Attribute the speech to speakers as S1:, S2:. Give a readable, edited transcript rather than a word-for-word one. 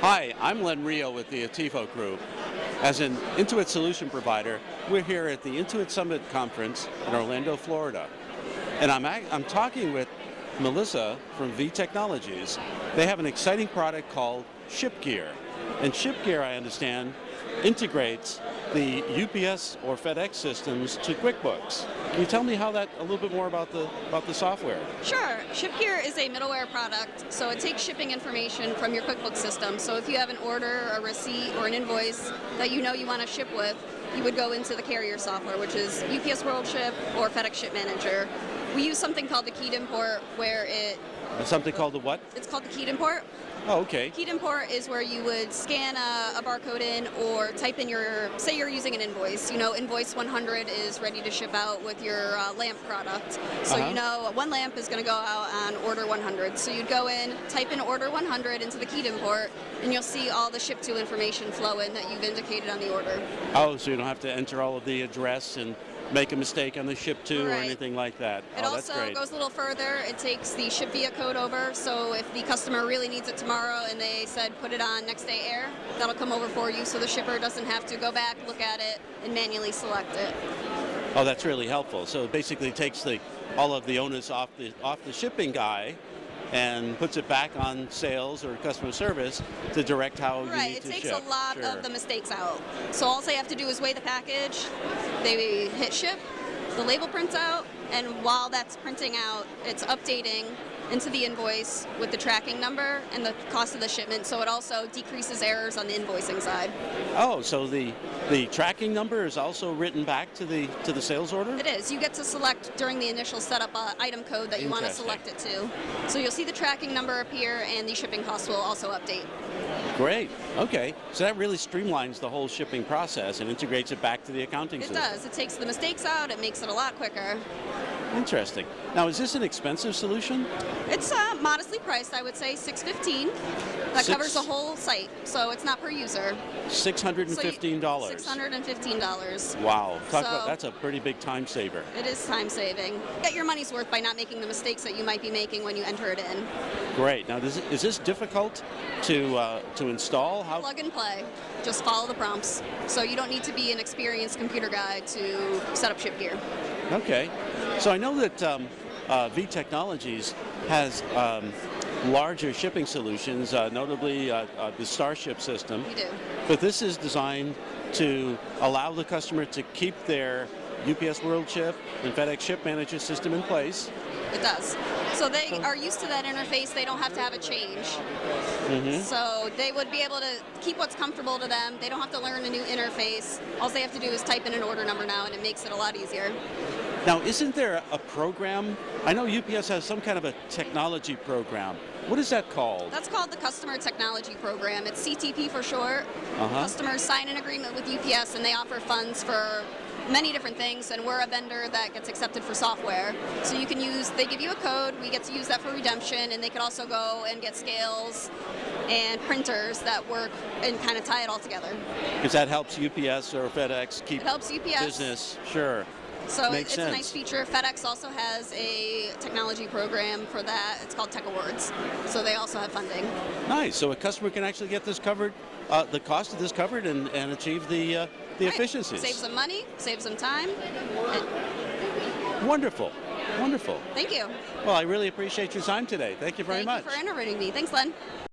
S1: Hi, I'm Len Rio with the Atifo Group. As an Intuit solution provider, we're here at the Intuit Summit Conference in Orlando, Florida. And I'm talking with Melissa from V Technologies. They have an exciting product called SHIPGEAR. And SHIPGEAR, I understand, integrates the UPS or FedEx systems to QuickBooks. Can you tell me a little bit more about the software?
S2: Sure. SHIPGEAR is a middleware product, so it takes shipping information from your QuickBooks system. So if you have an order, a receipt, or an invoice that you know you want to ship with, you would go into the carrier software, which is UPS World Ship or FedEx Ship Manager. We use something called the keyed import where
S1: Something called the what?
S2: It's called the keyed import.
S1: Oh, okay.
S2: Keyed import is where you would scan a barcode in or type in say you're using an invoice. You know, invoice 100 is ready to ship out with your lamp product. So you know one lamp is going to go out on order 100. So you'd go in, type in order 100 into the keyed import, and you'll see all the ship to information flow in that you've indicated on the order.
S1: Oh, so you don't have to enter all of the address and make a mistake on the ship to or anything like that.
S2: It
S1: that's
S2: also
S1: great.
S2: goes a little further. It takes the ship via code over, so if the customer really needs it tomorrow and they said put it on next day air, that'll come over for you so the shipper doesn't have to go back, look at it, and manually select it.
S1: Oh, that's really helpful. So it basically takes all of the onus off the shipping guy and puts it back on sales or customer service to direct how you need to ship.
S2: It takes a lot of the mistakes out. So all they have to do is weigh the package, they hit ship, the label prints out, and while that's printing out, it's updating into the invoice with the tracking number and the cost of the shipment, so it also decreases errors on the invoicing side.
S1: Oh, so the tracking number is also written back to the sales order?
S2: It is. You get to select during the initial setup item code that you want to select it to. So you'll see the tracking number appear and the shipping cost will also update.
S1: Great. Okay. So that really streamlines the whole shipping process and integrates it back to the accounting system.
S2: It does. It takes the mistakes out. It makes it a lot quicker.
S1: Interesting. Now, is this an expensive solution?
S2: It's modestly priced, I would say, $615. That covers the whole site, so it's not per user.
S1: $615.
S2: $615.
S1: Wow. That's a pretty big time saver.
S2: It is time saving. Get your money's worth by not making the mistakes that you might be making when you enter it in.
S1: Great. Now, is this difficult to install?
S2: Plug and play. Just follow the prompts. So you don't need to be an experienced computer guy to set up SHIPGEAR.
S1: Okay. So I know that V Technologies has larger shipping solutions, notably the Starship system.
S2: We do.
S1: But this is designed to allow the customer to keep their UPS World Ship and FedEx Ship Manager system in place.
S2: It does. So they are used to that interface. They don't have to have a change. So they would be able to keep what's comfortable to them. They don't have to learn a new interface. All they have to do is type in an order number now, and it makes it a lot easier.
S1: Now, isn't there a program? I know UPS has some kind of a technology program. What is that called?
S2: That's called the Customer Technology Program. It's CTP for short. Customers sign an agreement with UPS, and they offer funds for many different things, and we're a vendor that gets accepted for software. So you can they give you a code, we get to use that for redemption, and they can also go and get scales and printers that work and kind of tie it all together.
S1: Because that helps UPS or FedEx keep business. Sure.
S2: So it's a nice feature. FedEx also has a technology program for that. It's called Tech Awards. So they also have funding.
S1: Nice. So a customer can actually get this covered, the cost of this covered, and achieve the efficiencies.
S2: Saves them money, saves them time.
S1: Wonderful. Wonderful.
S2: Thank you.
S1: Well, I really appreciate your time today. Thank you very much.
S2: Thank you for interviewing me. Thanks, Len.